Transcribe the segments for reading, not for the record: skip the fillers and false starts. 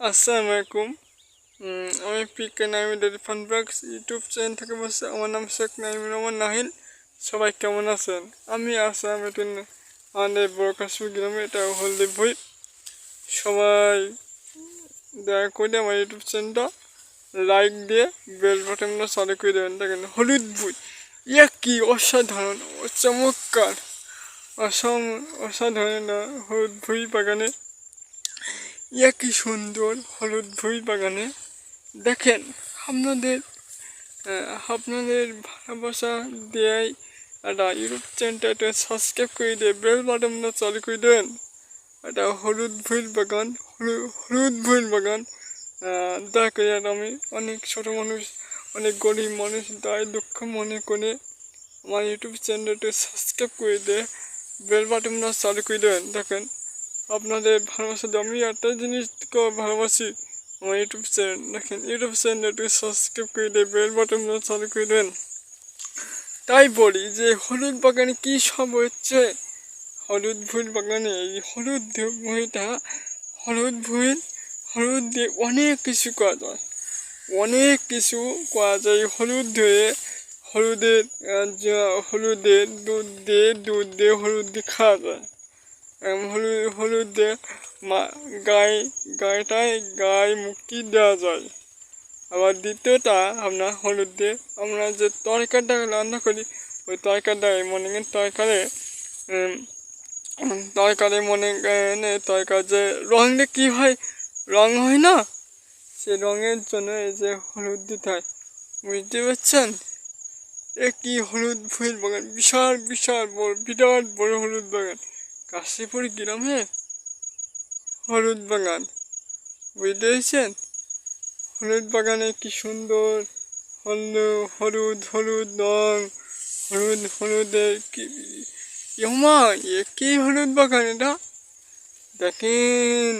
আসসালামু আলাইকুম। আমি PK Naimi dairy fun blogs YouTube channel থেকে বলছি। আমার নাম শেখ নাইমুর রহমান নাহিল। সবাই কেমন আছেন? আমি আসলাম এটা আমাদের বরকাশপুর গ্রামে, এটা হলদি ভুই। সবাই দয়া করে আমার ইউটিউব চ্যানেলটা লাইক দিয়ে বেল বাটনটা চালু করে দেবেন। দেখেন হলুদ ভুই, ইয়া কি অসাধারণ, চমৎকার, অসাধারণ হলুদ ভুই বাগানে। ইয়া কি সুন্দর হলুদ ভুই বাগানে। দেখেন আপনাদের আপনাদের ভালোবাসা দেয় একটা ইউটিউব চ্যানেলটা এটা সাবস্ক্রাইব করে দিয়ে বেল বাটনটা চালু করে দেন। এটা হলুদ ভুইল বাগান, হলুদ ভুইল বাগান। দয়া করে আমি অনেক ছোটো মানুষ, অনেক গরিব মানুষ দায় দুঃখ মনে করে আমার ইউটিউব চ্যানেলটা সাবস্ক্রাইব করে দিয়ে বেল বাটনটা চালু করে দেন। দেখেন আপনাদের ভালোবাসা দিয়ে আমি একটা জিনিস ভালোবাসি, আমার ইউটিউব চ্যানেল। দেখেন ইউটিউব চ্যানেলটা সাবস্ক্রাইব করে দিয়ে বেল বাটনটা চালু করে দেন। তাই বলি যে হলুদ বাগানে কী সব হচ্ছে। হলুদ ভুইল বাগানে এই হলুদ ভুঁইটা, হলুদ দিয়ে অনেক কিছু করা যায়, অনেক কিছু করা যায়। হলুদ ধুয়ে হলুদের দুধ দিয়ে হলুদ দিয়ে খাওয়া যায়। হলুদ দিয়ে গায়ে মুক্তি দেওয়া যায়। আবার দ্বিতীয়টা আপনার হলুদ দিয়ে আমরা যে তরকারিটা রান্না করি, ওই তরকারিটা মনে করেন তরকারি যে রং দিয়ে কী হয়, রং হয় না, সে রঙের জন্য এই যে হলুদ দিতে হয়। বুঝতে পারছেন? এ কি হলুদ ভুইল বাগান, বিশাল বিশাল বড়, বিরাট বড় হলুদ বাগান, কাশীপুর গ্রামের হলুদ বাগান। বুঝতে পেরেছেন? হলুদ বাগানে কি সুন্দর হলুদ হলুদ রং, হলুদের কি কি হলুদ বাগান এটা। দেখেন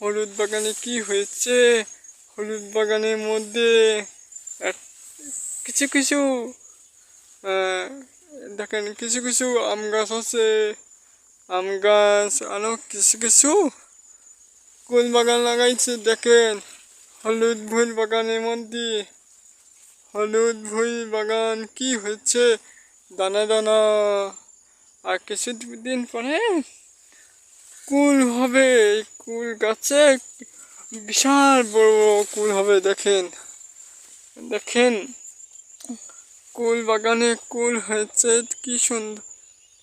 হলুদ বাগানে কি হয়েছে। হলুদ বাগানের মধ্যে কিছু কিছু দেখেন কিছু কিছু আম গাছ আছে, আম গাছ আরও কিছু কিছু কুল বাগান লাগাইছে। দেখেন হলুদ ভুইল বাগানের মধ্যে হলুদ ভুইল বাগান কি হয়েছে, দানা দানা। আর কিছুদিন পরে কুল হবে, কুল গাছে বিশাল বড় কুল হবে। দেখেন দেখেন কুল বাগানে কুল হয়েছে, কি সুন্দর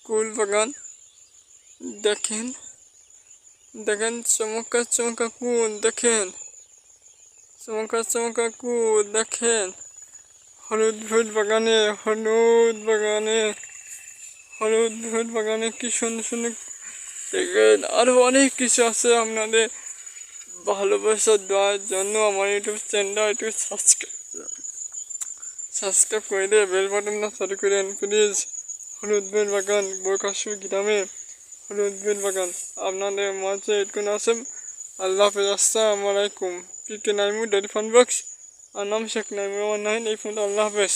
কুল বাগান। দেখেন দেখেন চমৎকার চমৎকার কুল, দেখেন চমৎকার চমৎকার কুল। দেখেন হলুদ ভুইল বাগানে কি সুন্দর সুন্দর। দেখেন আরও অনেক কিছু আছে। আপনাদের ভালোবাসা দেওয়ার জন্য আমার ইউটিউব চ্যানেলটা একটু সাবস্ক্রাইব করে দিয়ে বেল বাটনটা চালু করেন প্লিজ। হলুদ ভুইল বাগান, বরকাশপুর গ্রামে হলুদ ভুইল বাগান। আপনাদের মাঝে এটুকুন আসেন। আল্লাহ হাফেজ, আসসালামু আলাইকুম। পিকে নাইমু ডেরি ফান ব্লগস। আর নাম শেখ নাইমুর রহমান নাহিল। এই ফোনটা আল্লাহ হাফেজ।